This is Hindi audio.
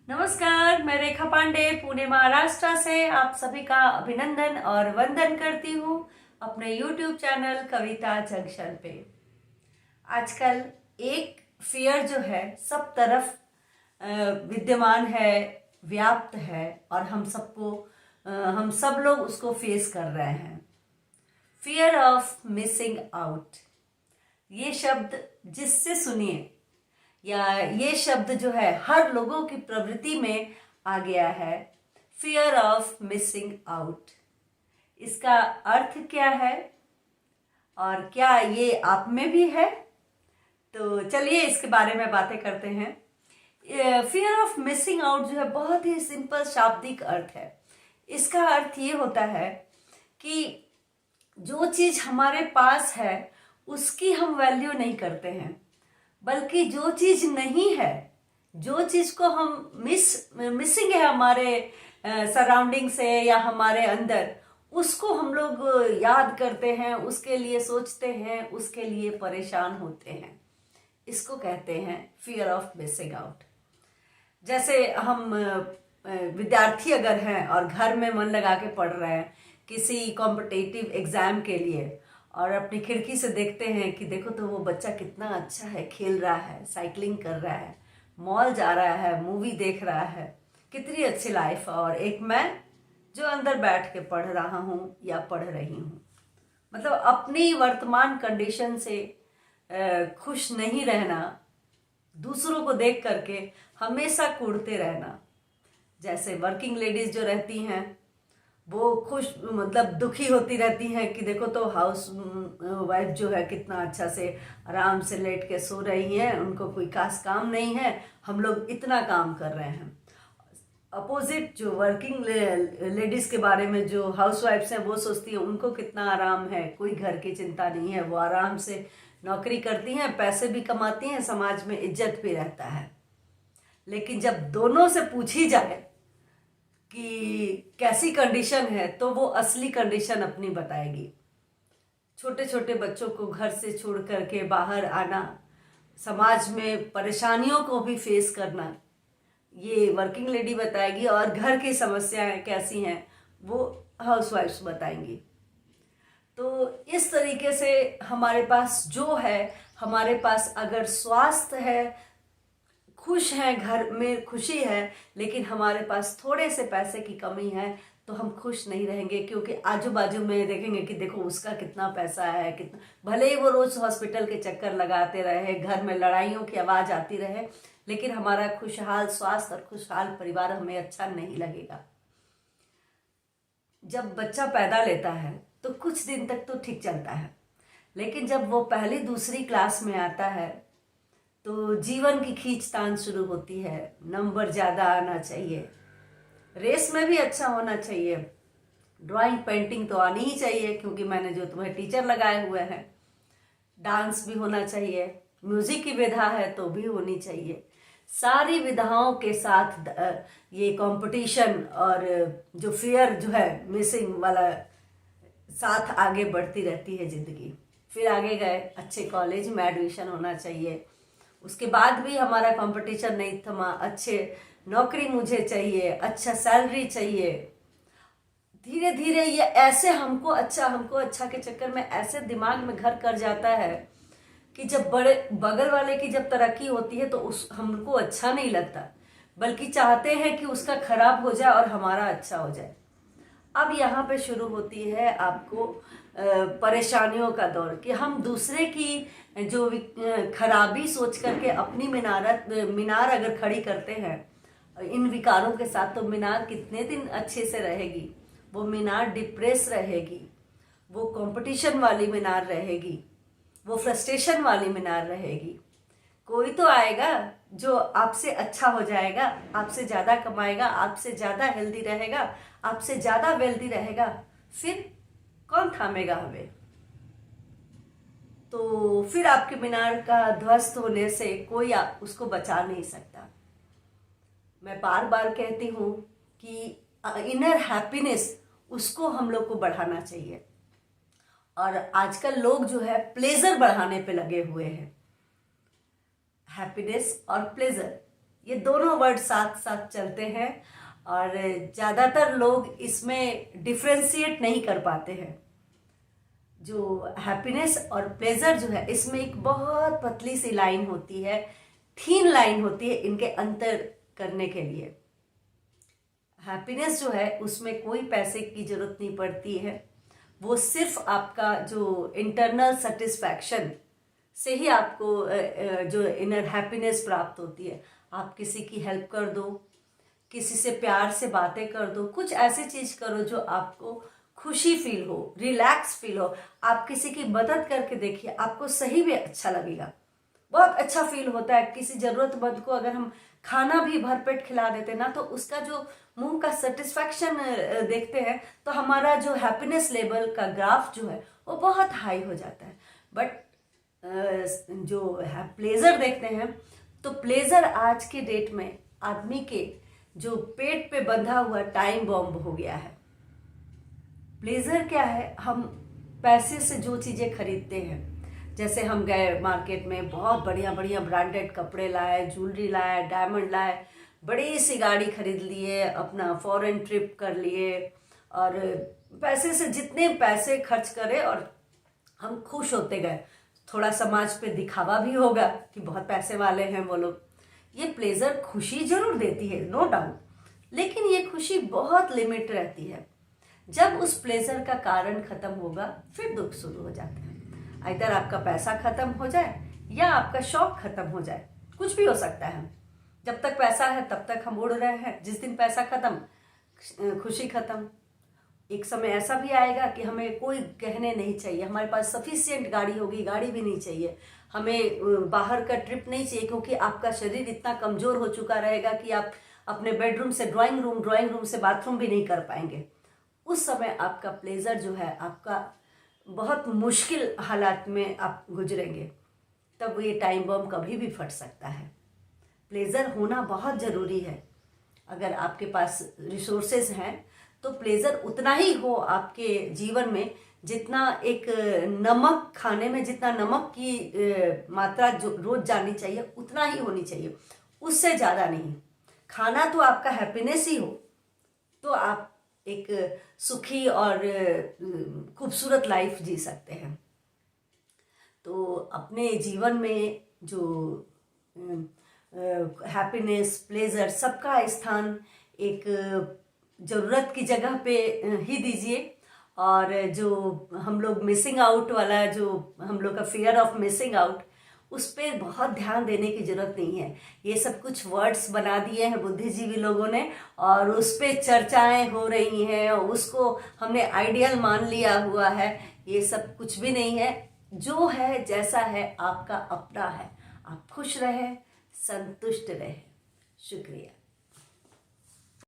नमस्कार, मैं रेखा पांडे पुणे महाराष्ट्र से आप सभी का अभिनंदन और वंदन करती हूँ अपने YouTube चैनल कविता जंक्शन पे। आजकल एक फियर जो है सब तरफ विद्यमान है, व्याप्त है और हम सब लोग उसको फेस कर रहे हैं। फियर ऑफ मिसिंग आउट, ये शब्द जिससे सुनिए या ये शब्द जो है हर लोगों की प्रवृत्ति में आ गया है। फियर ऑफ मिसिंग आउट, इसका अर्थ क्या है और क्या ये आप में भी है? तो चलिए इसके बारे में बातें करते हैं। फियर ऑफ मिसिंग आउट जो है बहुत ही सिंपल शाब्दिक अर्थ है। इसका अर्थ ये होता है कि जो चीज हमारे पास है उसकी हम वैल्यू नहीं करते हैं, बल्कि जो चीज नहीं है, जो चीज को हम मिसिंग है हमारे सराउंडिंग से या हमारे अंदर, उसको हम लोग याद करते हैं, उसके लिए सोचते हैं, उसके लिए परेशान होते हैं। इसको कहते हैं फियर ऑफ मिसिंग आउट। जैसे हम विद्यार्थी अगर हैं और घर में मन लगा के पढ़ रहे हैं किसी कॉम्पिटिटिव एग्जाम के लिए, और अपनी खिड़की से देखते हैं कि देखो तो वो बच्चा कितना अच्छा है, खेल रहा है, साइकिलिंग कर रहा है, मॉल जा रहा है, मूवी देख रहा है, कितनी अच्छी लाइफ है, और एक मैं जो अंदर बैठ के पढ़ रहा हूँ या पढ़ रही हूँ। मतलब अपनी वर्तमान कंडीशन से खुश नहीं रहना, दूसरों को देख करके हमेशा कूड़ते रहना। जैसे वर्किंग लेडीज जो रहती हैं वो खुश मतलब दुखी होती रहती हैं कि देखो तो हाउस वाइफ जो है कितना अच्छा से आराम से लेट के सो रही हैं, उनको कोई खास काम नहीं है, हम लोग इतना काम कर रहे हैं। अपोजिट जो वर्किंग लेडीज के बारे में जो हाउस वाइफ्स हैं वो सोचती हैं उनको कितना आराम है, कोई घर की चिंता नहीं है, वो आराम से नौकरी करती हैं, पैसे भी कमाती हैं, समाज में इज्जत भी रहता है। लेकिन जब दोनों से पूछी जाए कि कैसी कंडीशन है तो वो असली कंडीशन अपनी बताएगी। छोटे छोटे बच्चों को घर से छोड़ करके बाहर आना, समाज में परेशानियों को भी फेस करना, ये वर्किंग लेडी बताएगी, और घर की समस्याएं कैसी हैं वो हाउसवाइफ्स बताएंगी। तो इस तरीके से हमारे पास जो है, हमारे पास अगर स्वास्थ्य है, खुश हैं, घर में खुशी है, लेकिन हमारे पास थोड़े से पैसे की कमी है तो हम खुश नहीं रहेंगे, क्योंकि आजू बाजू में देखेंगे कि देखो उसका कितना पैसा है, कितना, भले ही वो रोज हॉस्पिटल के चक्कर लगाते रहे, घर में लड़ाइयों की आवाज आती रहे, लेकिन हमारा खुशहाल स्वास्थ्य और खुशहाल परिवार हमें अच्छा नहीं लगेगा। जब बच्चा पैदा लेता है तो कुछ दिन तक तो ठीक चलता है, लेकिन जब वो पहली दूसरी क्लास में आता है तो जीवन की खींचतान शुरू होती है। नंबर ज़्यादा आना चाहिए, रेस में भी अच्छा होना चाहिए, ड्राइंग पेंटिंग तो आनी ही चाहिए क्योंकि मैंने जो तुम्हें टीचर लगाए हुए हैं, डांस भी होना चाहिए, म्यूजिक की विधा है तो भी होनी चाहिए। सारी विधाओं के साथ ये कंपटीशन और जो फियर जो है मिसिंग वाला साथ आगे बढ़ती रहती है जिंदगी। फिर आगे गए, अच्छे कॉलेज में एडमिशन होना चाहिए, उसके बाद भी हमारा कंपटीशन नहीं थमा, अच्छे नौकरी मुझे चाहिए, अच्छा सैलरी चाहिए। धीरे धीरे ये ऐसे हमको अच्छा के चक्कर में ऐसे दिमाग में घर कर जाता है कि जब बड़े बगल वाले की जब तरक्की होती है तो उस हमको अच्छा नहीं लगता, बल्कि चाहते हैं कि उसका खराब हो जाए और हमारा अच्छा हो जाए। अब यहाँ पे शुरू होती है आपको परेशानियों का दौर कि हम दूसरे की जो खराबी सोच करके अपनी मीनार अगर खड़ी करते हैं इन विकारों के साथ, तो मीनार कितने दिन अच्छे से रहेगी? वो मीनार डिप्रेस रहेगी, वो कंपटीशन वाली मीनार रहेगी, वो फ्रस्ट्रेशन वाली मीनार रहेगी। कोई तो आएगा जो आपसे अच्छा हो जाएगा, आपसे ज़्यादा कमाएगा, आपसे ज़्यादा हेल्दी रहेगा, आपसे ज़्यादा वेल्दी रहेगा, फिर कौन थामेगा हमें? तो फिर आपके मीनार का ध्वस्त होने से कोई उसको बचा नहीं सकता। मैं बार बार कहती हूँ कि इनर हैप्पीनेस उसको हम लोग को बढ़ाना चाहिए, और आजकल लोग जो है प्लेजर बढ़ाने पे लगे हुए हैं। हैप्पीनेस और प्लेजर ये दोनों वर्ड साथ साथ चलते हैं और ज़्यादातर लोग इसमें डिफ्रेंशिएट नहीं कर पाते हैं। जो हैप्पीनेस और प्लेजर जो है, इसमें एक बहुत पतली सी लाइन होती है, थीन लाइन होती है इनके अंतर करने के लिए। हैप्पीनेस जो है उसमें कोई पैसे की जरूरत नहीं पड़ती है, वो सिर्फ आपका जो इंटरनल सेटिस्फैक्शन से ही आपको जो इनर हैप्पीनेस प्राप्त होती है। आप किसी की हेल्प कर दो, किसी से प्यार से बातें कर दो, कुछ ऐसी चीज करो जो आपको खुशी फील हो, रिलैक्स फील हो। आप किसी की मदद करके देखिए, आपको सही में अच्छा लगेगा, बहुत अच्छा फील होता है। किसी जरूरतमंद को अगर हम खाना भी भरपेट खिला देते ना, तो उसका जो मुंह का सेटिस्फैक्शन देखते हैं, तो हमारा जो हैप्पीनेस लेवल का ग्राफ जो है वो बहुत हाई हो जाता है। बट जो है प्लेजर देखते हैं, तो प्लेजर आज के डेट में आदमी के जो पेट पे बंधा हुआ टाइम बॉम्ब हो गया है। प्लेजर क्या है, हम पैसे से जो चीजें खरीदते हैं, जैसे हम गए मार्केट में, बहुत बढ़िया बढ़िया ब्रांडेड कपड़े लाए, ज्वेलरी लाए, डायमंड लाए, बड़ी सी गाड़ी खरीद लिए, अपना फॉरेन ट्रिप कर लिए, और पैसे से जितने पैसे खर्च करे और हम खुश होते गए। थोड़ा समाज पे दिखावा भी होगा कि बहुत पैसे वाले हैं वो लोग। ये प्लेजर खुशी जरूर देती है, नो डाउट, लेकिन ये खुशी बहुत लिमिट रहती है। जब उस प्लेजर का कारण खत्म होगा, फिर दुख शुरू हो जाता है। इधर आपका पैसा खत्म हो जाए या आपका शौक खत्म हो जाए, कुछ भी हो सकता है। जब तक पैसा है तब तक हम उड़ रहे हैं, जिस दिन पैसा खत्म, खुशी खत्म। एक समय ऐसा भी आएगा कि हमें कोई गहने नहीं चाहिए, हमारे पास सफिशिएंट गाड़ी होगी, गाड़ी भी नहीं चाहिए, हमें बाहर का ट्रिप नहीं चाहिए, क्योंकि आपका शरीर इतना कमजोर हो चुका रहेगा कि आप अपने बेडरूम से ड्राइंग रूम से बाथरूम भी नहीं कर पाएंगे। उस समय आपका प्लेजर जो है, आपका बहुत मुश्किल हालात में आप गुजरेंगे, तब ये टाइम बम कभी भी फट सकता है। प्लेजर होना बहुत जरूरी है। अगर आपके पास रिसोर्सेज हैं तो प्लेजर उतना ही हो आपके जीवन में, जितना एक नमक खाने में, जितना नमक की मात्रा जो रोज जानी चाहिए उतना ही होनी चाहिए, उससे ज्यादा नहीं। खाना तो आपका हैप्पीनेस ही हो, तो आप एक सुखी और खूबसूरत लाइफ जी सकते हैं। तो अपने जीवन में जो हैप्पीनेस, प्लेजर, सबका स्थान एक ज़रूरत की जगह पे ही दीजिए। और जो हम लोग मिसिंग आउट वाला, जो हम लोग का फियर ऑफ मिसिंग आउट, उस पर बहुत ध्यान देने की जरूरत नहीं है। ये सब कुछ वर्ड्स बना दिए हैं बुद्धिजीवी लोगों ने, और उस पर चर्चाएं हो रही हैं, उसको हमने आइडियल मान लिया हुआ है। ये सब कुछ भी नहीं है। जो है जैसा है आपका अपना है। आप खुश रहे, संतुष्ट रहे। शुक्रिया।